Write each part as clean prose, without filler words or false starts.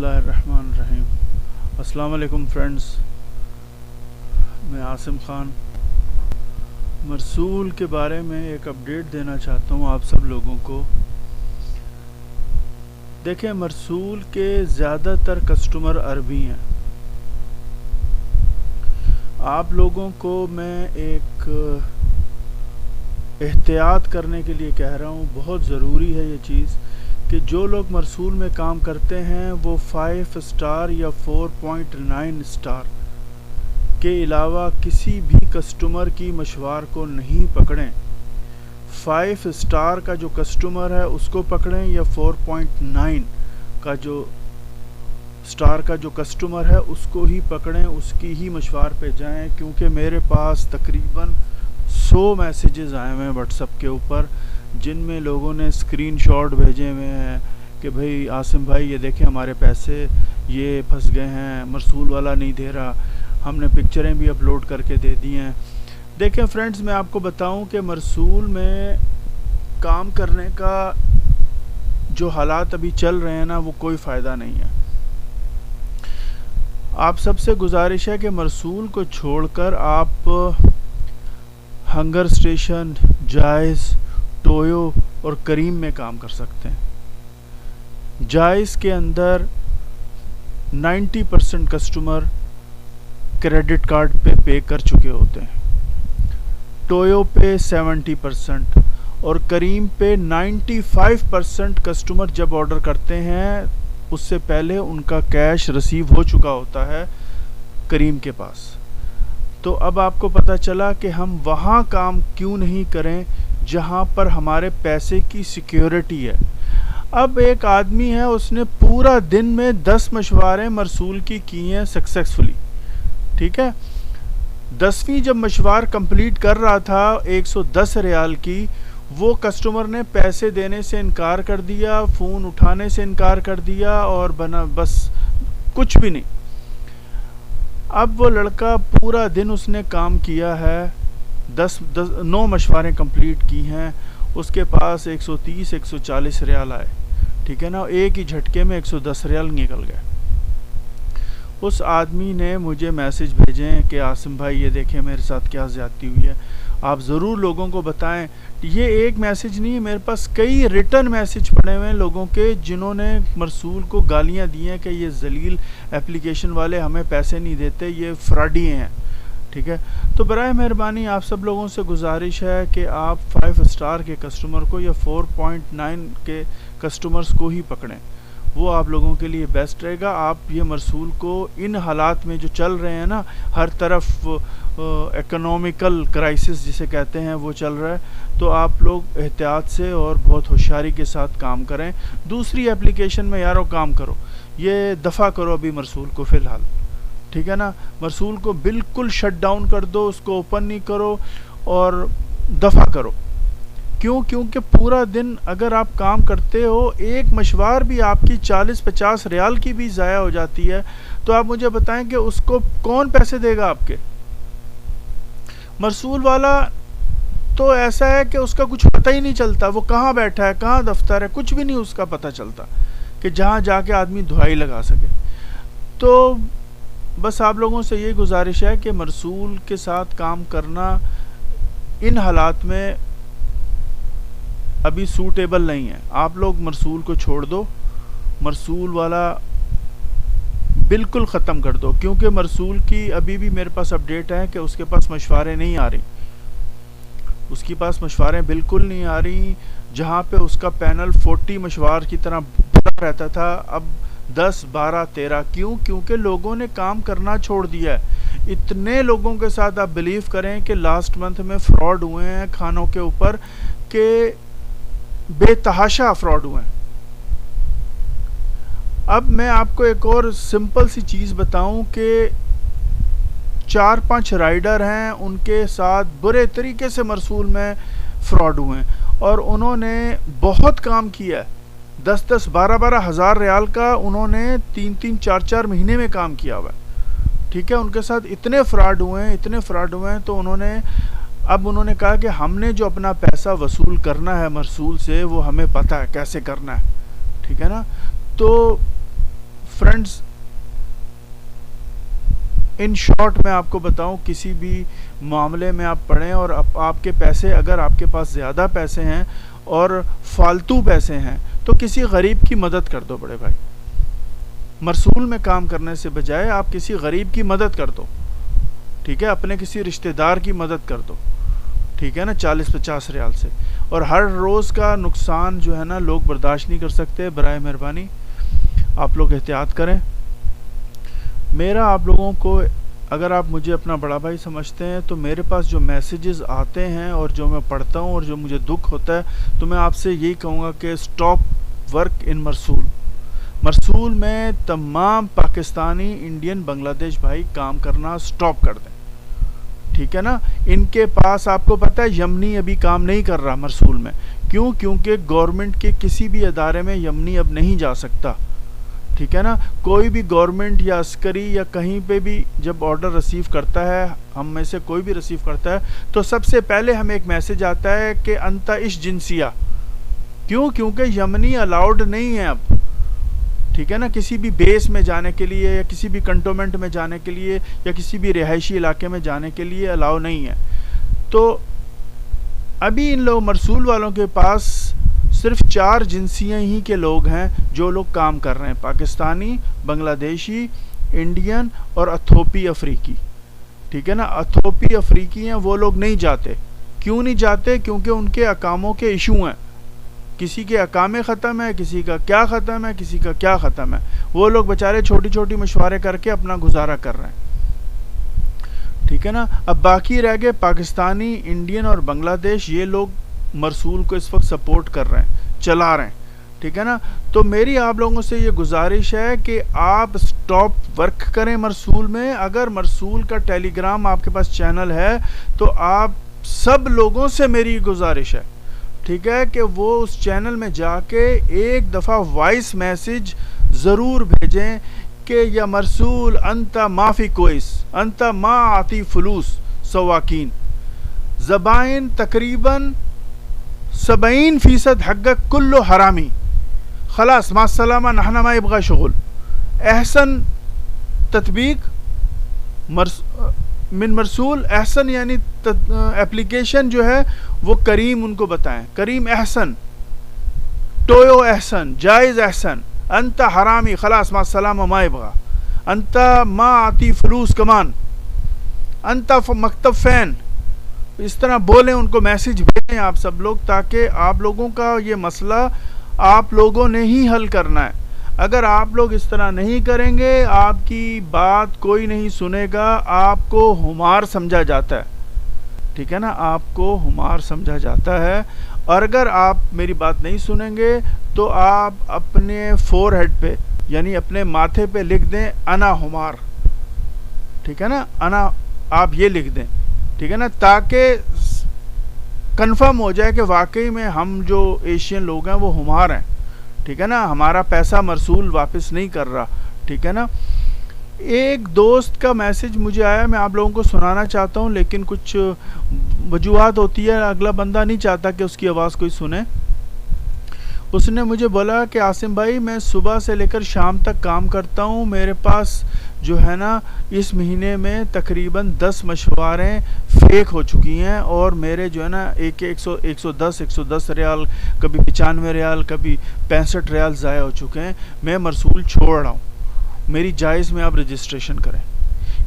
اللہ الرحمن الرحیم۔ السلام علیکم فرینڈز، میں عاصم خان مرسول کے بارے میں ایک اپڈیٹ دینا چاہتا ہوں آپ سب لوگوں کو۔ دیکھیں، مرسول کے زیادہ تر کسٹمر عربی ہیں۔ آپ لوگوں کو میں ایک احتیاط کرنے کے لیے کہہ رہا ہوں، بہت ضروری ہے یہ چیز کہ جو لوگ مرسول میں کام کرتے ہیں وہ 5 اسٹار یا 4.9 اسٹار کے علاوہ کسی بھی کسٹمر کی مشوار کو نہیں پکڑیں۔ 5 اسٹار کا جو کسٹمر ہے اس کو پکڑیں یا 4.9 کا جو اسٹار کا جو کسٹمر ہے اس کو ہی پکڑیں، اس کی ہی مشوار پہ جائیں، کیونکہ میرے پاس تقریباً 100 میسیجز آئے ہوئے ہیں واٹس ایپ کے اوپر، جن میں لوگوں نے اسکرین شاٹ بھیجے ہوئے ہیں کہ بھائی عاصم بھائی یہ دیکھیں ہمارے پیسے یہ پھنس گئے ہیں، مرسول والا نہیں دے رہا، ہم نے پکچریں بھی اپلوڈ کر کے دے دی ہیں۔ دیکھیں فرینڈز، میں آپ کو بتاؤں کہ مرسول میں کام کرنے کا جو حالات ابھی چل رہے ہیں نا، وہ کوئی فائدہ نہیں ہے۔ آپ سب سے گزارش ہے کہ مرسول کو چھوڑ کر آپ ہنگر اسٹیشن، جائز، ٹویو اور کریم میں کام کر سکتے ہیں۔ جائز کے اندر 90% کسٹمر کریڈٹ کارڈ پے کر چکے ہوتے ہیں، ٹویو پہ 70% اور کریم پہ 95% کسٹمر جب آرڈر کرتے ہیں اس سے پہلے ان کا کیش ریسیو ہو چکا ہوتا ہے کریم کے پاس۔ تو اب آپ کو پتہ چلا کہ ہم وہاں کام کیوں نہیں کریں جہاں پر ہمارے پیسے کی سیکیورٹی ہے۔ اب ایک آدمی ہے، اس نے پورا دن میں 10 مشواریں مرسول کی ہیں سکسیسفلی، ٹھیک ہے۔ 10ویں جب مشوار کمپلیٹ کر رہا تھا 110 ریال کی، وہ کسٹمر نے پیسے دینے سے انکار کر دیا، فون اٹھانے سے انکار کر دیا اور بس کچھ بھی نہیں۔ اب وہ لڑکا پورا دن اس نے کام کیا ہے، 9 مشواریں کمپلیٹ کی ہیں، اس کے پاس 130-140 ریال آئے، ٹھیک ہے نا، ایک ہی جھٹکے میں 110 ریال نکل گئے۔ اس آدمی نے مجھے میسج بھیجے ہیں کہ عاصم بھائی یہ دیکھیں میرے ساتھ کیا زیادتی ہوئی ہے، آپ ضرور لوگوں کو بتائیں۔ یہ ایک میسج نہیں، میرے پاس کئی ریٹن میسج پڑے ہوئے ہیں لوگوں کے، جنہوں نے مرسول کو گالیاں دی ہیں کہ یہ ذلیل اپلیکیشن والے ہمیں پیسے نہیں دیتے، یہ فراڈی ہیں، ٹھیک ہے۔ تو برائے مہربانی آپ سب لوگوں سے گزارش ہے کہ آپ 5 اسٹار کے کسٹمر کو یا 4.9 کے کسٹمرز کو ہی پکڑیں، وہ آپ لوگوں کے لیے بیسٹ رہے گا۔ آپ یہ مرسول کو ان حالات میں جو چل رہے ہیں نا، ہر طرف اکنومیکل کرائسس جسے کہتے ہیں وہ چل رہا ہے، تو آپ لوگ احتیاط سے اور بہت ہوشیاری کے ساتھ کام کریں۔ دوسری اپلیکیشن میں یارو کام کرو، یہ دفع کرو ابھی مرسول کو فی الحال، ٹھیک ہے نا۔ مرسول کو بالکل شٹ ڈاؤن کر دو، اس کو اوپن نہیں کرو اور دفع کرو۔ کیوں؟ کیونکہ پورا دن اگر آپ کام کرتے ہو، ایک مشوار بھی آپ کی 40-50 ریال کی بھی ضائع ہو جاتی ہے، تو آپ مجھے بتائیں کہ اس کو کون پیسے دے گا آپ کے؟ مرسول والا تو ایسا ہے کہ اس کا کچھ پتہ ہی نہیں چلتا، وہ کہاں بیٹھا ہے، کہاں دفتر ہے، کچھ بھی نہیں اس کا پتہ چلتا کہ جہاں جا کے آدمی دہائی لگا سکے۔ تو بس آپ لوگوں سے یہ گزارش ہے کہ مرسول کے ساتھ کام کرنا ان حالات میں ابھی سوٹیبل نہیں ہے۔ آپ لوگ مرسول کو چھوڑ دو، مرسول والا بالکل ختم کر دو، کیونکہ مرسول کی ابھی بھی میرے پاس اپڈیٹ ہے کہ اس کے پاس مشواریں نہیں آ رہی، اس کے پاس مشواریں بالکل نہیں آ رہی۔ جہاں پہ اس کا پینل 40 مشوار کی طرح بڑا رہتا تھا، اب 10، 12، 13۔ کیوں؟ کیونکہ لوگوں نے کام کرنا چھوڑ دیا ہے۔ اتنے لوگوں کے ساتھ آپ بلیو کریں کہ لاسٹ منتھ میں فراڈ ہوئے ہیں کھانوں کے اوپر، کہ بے تحاشا افراڈ ہوئے ہیں۔ اب میں آپ کو ایک اور سمپل سی چیز بتاؤں کہ 4-5 رائڈر ہیں، ان کے ساتھ برے طریقے سے مرسول میں فراڈ ہوئے ہیں اور انہوں نے بہت کام کیا ہے، 10-10، 12-12 ہزار ریال کا انہوں نے 3-3، 4-4 مہینے میں کام کیا ہوا ہے، ٹھیک ہے۔ ان کے ساتھ اتنے فراڈ ہوئے ہیں تو انہوں نے کہا کہ ہم نے جو اپنا پیسہ وصول کرنا ہے مرسول سے، وہ ہمیں پتہ ہے کیسے کرنا ہے، ٹھیک ہے نا۔ تو فرینڈز ان شارٹ میں آپ کو بتاؤں، کسی بھی معاملے میں آپ پڑھیں اور آپ کے پیسے، اگر آپ کے پاس زیادہ پیسے ہیں اور فالتو پیسے ہیں تو کسی غریب کی مدد کر دو بڑے بھائی. مرسول میں کام کرنے سے بجائے آپ کسی غریب کی مدد کر دو، ٹھیک ہے، اپنے کسی رشتہ دار کی مدد کر دو، ٹھیک ہے نا، 40-50 ریال سے. اور ہر روز کا نقصان جو ہے نا لوگ برداشت نہیں کر سکتے. برائے مہربانی آپ لوگ احتیاط کریں. میرا آپ لوگوں کو، اگر آپ مجھے اپنا بڑا بھائی سمجھتے ہیں تو میرے پاس جو میسیجز آتے ہیں اور جو میں پڑھتا ہوں اور جو مجھے دکھ ہوتا ہے، تو میں آپ سے یہی کہوں گا کہ اسٹاپ ورک ان مرسول. مرسول میں تمام پاکستانی، انڈین، بنگلہ دیش بھائی کام کرنا اسٹاپ کر دیں، ٹھیک ہے نا. ان کے پاس آپ کو پتہ ہے یمنی ابھی کام نہیں کر رہا مرسول میں. کیوں؟ کیونکہ گورنمنٹ کے کسی بھی ادارے میں یمنی اب نہیں جا سکتا، ٹھیک ہے نا. کوئی بھی گورنمنٹ یا عسکری یا کہیں پہ بھی جب آرڈر ریسیو کرتا ہے، ہم میں سے کوئی بھی ریسیو کرتا ہے، تو سب سے پہلے ہمیں ایک میسج آتا ہے کہ انتا اش جنسیہ. کیوں؟ کیونکہ یمنی الاؤڈ نہیں ہے اب، ٹھیک ہے نا. کسی بھی بیس میں جانے کے لیے یا کسی بھی کنٹونمنٹ میں جانے کے لیے یا کسی بھی رہائشی علاقے میں جانے کے لیے الاؤ نہیں ہے. تو ابھی ان لوگ مرسول والوں کے پاس صرف 4 جنسیاں ہی کے لوگ ہیں جو لوگ کام کر رہے ہیں: پاکستانی، بنگلہ دیشی، انڈین اور اتھوپی افریقی، ٹھیک ہے نا. اتھوپی افریقی ہیں، وہ لوگ نہیں جاتے. کیوں نہیں جاتے؟ کیونکہ ان کے اقاموں کے ایشو ہیں. کسی کے اقامے ختم ہے، کسی کا کیا ختم ہے، کسی کا کیا ختم ہے. وہ لوگ بےچارے چھوٹی چھوٹی مشورے کر کے اپنا گزارا کر رہے ہیں، ٹھیک ہے نا. اب باقی رہ گئے پاکستانی، انڈین اور بنگلہ دیش. یہ لوگ مرسول کو اس وقت سپورٹ کر رہے ہیں، چلا رہے ہیں، ٹھیک ہے نا. تو میری آپ لوگوں سے یہ گزارش ہے کہ آپ اسٹاپ ورک کریں مرسول میں. اگر مرسول کا ٹیلی گرام آپ کے پاس چینل ہے تو آپ سب لوگوں سے میری گزارش ہے، ٹھیک ہے، کہ وہ اس چینل میں جا کے ایک دفعہ وائس میسج ضرور بھیجیں کہ یا مرسول انتا ما فی کوئس، انتا ما آتی فلوس سواکین. زبائن تقریباً 70% حقق کلو حرامی، خلاص ما السلامہ نحن ما يبغى شغل. احسن تطبیق من مرسول، احسن یعنی اپلیکیشن جو ہے وہ کریم ان کو بتائیں. کریم احسن، ٹویو احسن، جائز احسن، انت حرامی خلاص ما السلامہ ما يبغى، انت ما آتی فلوس کمان، انت مکتب فین. اس طرح بولیں، ان کو میسج بھیجیں آپ سب لوگ، تاکہ آپ لوگوں کا یہ مسئلہ آپ لوگوں نے ہی حل کرنا ہے. اگر آپ لوگ اس طرح نہیں کریں گے، آپ کی بات کوئی نہیں سنے گا. آپ کو ہمار سمجھا جاتا ہے، ٹھیک ہے نا، آپ کو ہمار سمجھا جاتا ہے. اور اگر آپ میری بات نہیں سنیں گے تو آپ اپنے فور ہیڈ پہ یعنی اپنے ماتھے پہ لکھ دیں انا ہمار، ٹھیک ہے نا. انا آپ یہ لکھ دیں، ٹھیک ہے نا، تاکہ کنفرم ہو جائے کہ واقعی میں ہم جو ایشین لوگ ہیں وہ ہمار ہیں، ٹھیک ہے نا. ہمارا پیسہ مرسول واپس نہیں کر رہا، ٹھیک ہے نا. ایک دوست کا میسج مجھے آیا، میں آپ لوگوں کو سنانا چاہتا ہوں، لیکن کچھ وجوہات ہوتی ہے، اگلا بندہ نہیں چاہتا کہ اس کی آواز کوئی سنے. اس نے مجھے بولا کہ عاصم بھائی میں صبح سے لے کر شام تک کام کرتا ہوں، میرے پاس جو ہے نا اس مہینے میں تقریباً 10 مشواریں فیک ہو چکی ہیں، اور میرے جو ہے نا 110 ریال، کبھی 95 ریال، کبھی 65 ریال ضائع ہو چکے ہیں. میں مرسول چھوڑ رہا ہوں، میری جائز میں آپ رجسٹریشن کریں.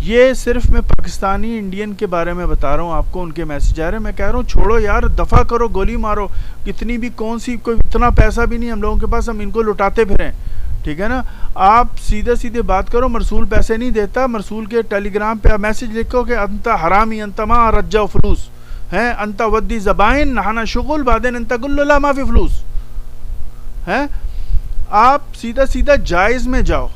یہ صرف میں پاکستانی انڈین کے بارے میں بتا رہا ہوں آپ کو، ان کے میسج آ رہے ہیں. میں کہہ رہا ہوں چھوڑو یار، دفع کرو، گولی مارو. اتنی بھی کون سی، کوئی اتنا پیسہ بھی نہیں ہم لوگوں کے پاس ہم ان کو لٹاتے پھریں، ٹھیک ہے نا. آپ سیدھے بات کرو، مرسول پیسے نہیں دیتا. مرسول کے ٹیلی گرام پہ آپ میسج لکھو کہ انتا حرامی، انتا ما رجع فلوس ہیں، انتا ودی زبائن نہانا شغل بعدین انتا گل لا ما فی فلوس ہیں. آپ سیدھا جائز میں جاؤ.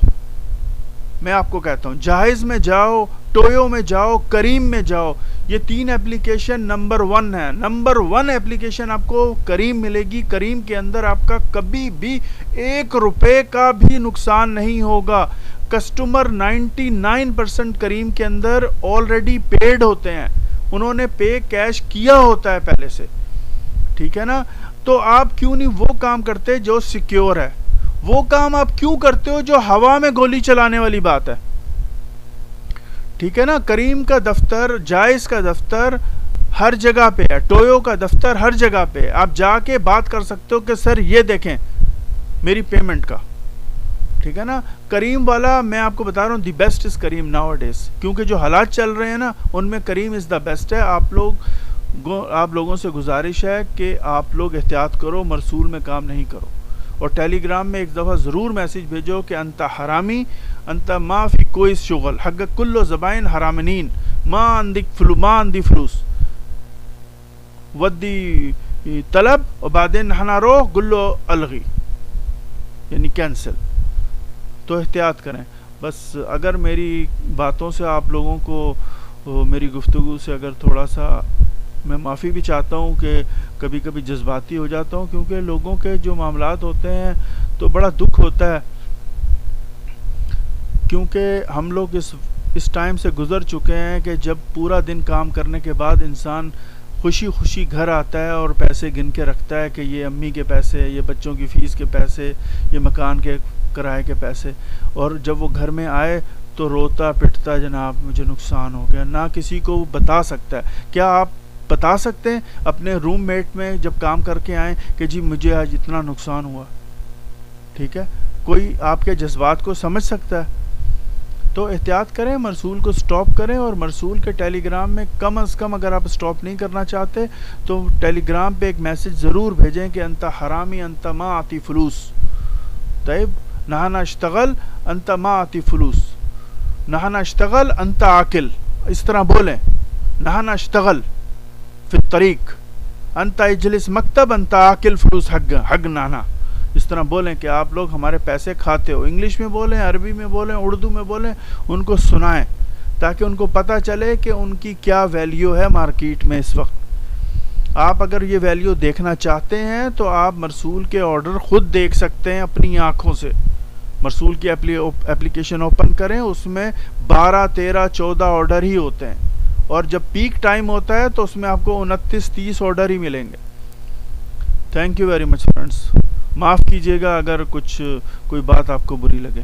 میں آپ کو کہتا ہوں جائز میں جاؤ، ٹویو میں جاؤ، کریم میں جاؤ. یہ 3 اپلیکیشن نمبر 1 ہے. نمبر 1 اپلیکیشن آپ کو کریم ملے گی. کریم کے اندر آپ کا کبھی بھی 1 روپے کا بھی نقصان نہیں ہوگا. کسٹمر 99% کریم کے اندر آلریڈی پیڈ ہوتے ہیں، انہوں نے پے کیش کیا ہوتا ہے پہلے سے، ٹھیک ہے نا. تو آپ کیوں نہیں وہ کام کرتے جو سیکیور ہے؟ وہ کام آپ کیوں کرتے ہو جو ہوا میں گولی چلانے والی بات ہے؟ ٹھیک ہے نا. کریم کا دفتر، جائز کا دفتر ہر جگہ پہ ہے، ٹویو کا دفتر ہر جگہ پہ ہے. آپ جا کے بات کر سکتے ہو کہ سر یہ دیکھیں میری پیمنٹ کا. ٹھیک ہے نا. کریم والا میں آپ کو بتا رہا ہوں the best is cream nowadays, کیونکہ جو حالات چل رہے ہیں نا ان میں کریم از دا بیسٹ ہے. آپ لوگوں سے گزارش ہے کہ آپ لوگ احتیاط کرو، مرسول میں کام نہیں کرو. اور ٹیلی گرام میں ایک دفعہ ضرور میسیج بھیجو کہ انت حرامی، انت ما فی کوئی شغل، حق کل زبائن حرامنین، ما اندی فلوس ودی طلب اور بعدین نحنا رو گلو الغی، یعنی کینسل. تو احتیاط کریں. بس اگر میری باتوں سے آپ لوگوں کو، میری گفتگو سے اگر تھوڑا سا، میں معافی بھی چاہتا ہوں کہ کبھی کبھی جذباتی ہو جاتا ہوں، کیونکہ لوگوں کے جو معاملات ہوتے ہیں تو بڑا دکھ ہوتا ہے، کیونکہ ہم لوگ اس ٹائم سے گزر چکے ہیں کہ جب پورا دن کام کرنے کے بعد انسان خوشی خوشی گھر آتا ہے اور پیسے گن کے رکھتا ہے کہ یہ امی کے پیسے، یہ بچوں کی فیس کے پیسے، یہ مکان کے کرائے کے پیسے، اور جب وہ گھر میں آئے تو روتا پٹتا جناب مجھے نقصان ہو گیا. نہ کسی کو وہ بتا سکتا ہے. کیا آپ بتا سکتے ہیں اپنے روم میٹ میں جب کام کر کے آئیں کہ جی مجھے آج اتنا نقصان ہوا؟ ٹھیک ہے. کوئی آپ کے جذبات کو سمجھ سکتا ہے؟ تو احتیاط کریں، مرسول کو سٹاپ کریں. اور مرسول کے ٹیلی گرام میں کم از کم اگر آپ سٹاپ نہیں کرنا چاہتے تو ٹیلی گرام پہ ایک میسج ضرور بھیجیں کہ انت حرامی انت ما آتی فلوس، طيب نحن اشتغل انت ما آتی فلوس، نحن اشتغل انت عاقل. اس طرح بولیں، نحن اشتغل فی الطریق انت اجلس مکتب انت عاقل فلوس حق نانا. اس طرح بولیں کہ آپ لوگ ہمارے پیسے کھاتے ہو. انگلش میں بولیں، عربی میں بولیں، اردو میں بولیں، ان کو سنائیں تاکہ ان کو پتہ چلے کہ ان کی کیا ویلیو ہے مارکیٹ میں اس وقت. آپ اگر یہ ویلیو دیکھنا چاہتے ہیں تو آپ مرسول کے آرڈر خود دیکھ سکتے ہیں اپنی آنکھوں سے. مرسول کی اپلیکیشن اوپن کریں، اس میں 12 13 14 آرڈر ہی ہوتے ہیں، اور جب پیک ٹائم ہوتا ہے تو اس میں آپ کو 29 30 آرڈر ہی ملیں گے. Thank you very much friends. معاف کیجیے گا اگر کوئی بات آپ کو بری لگے.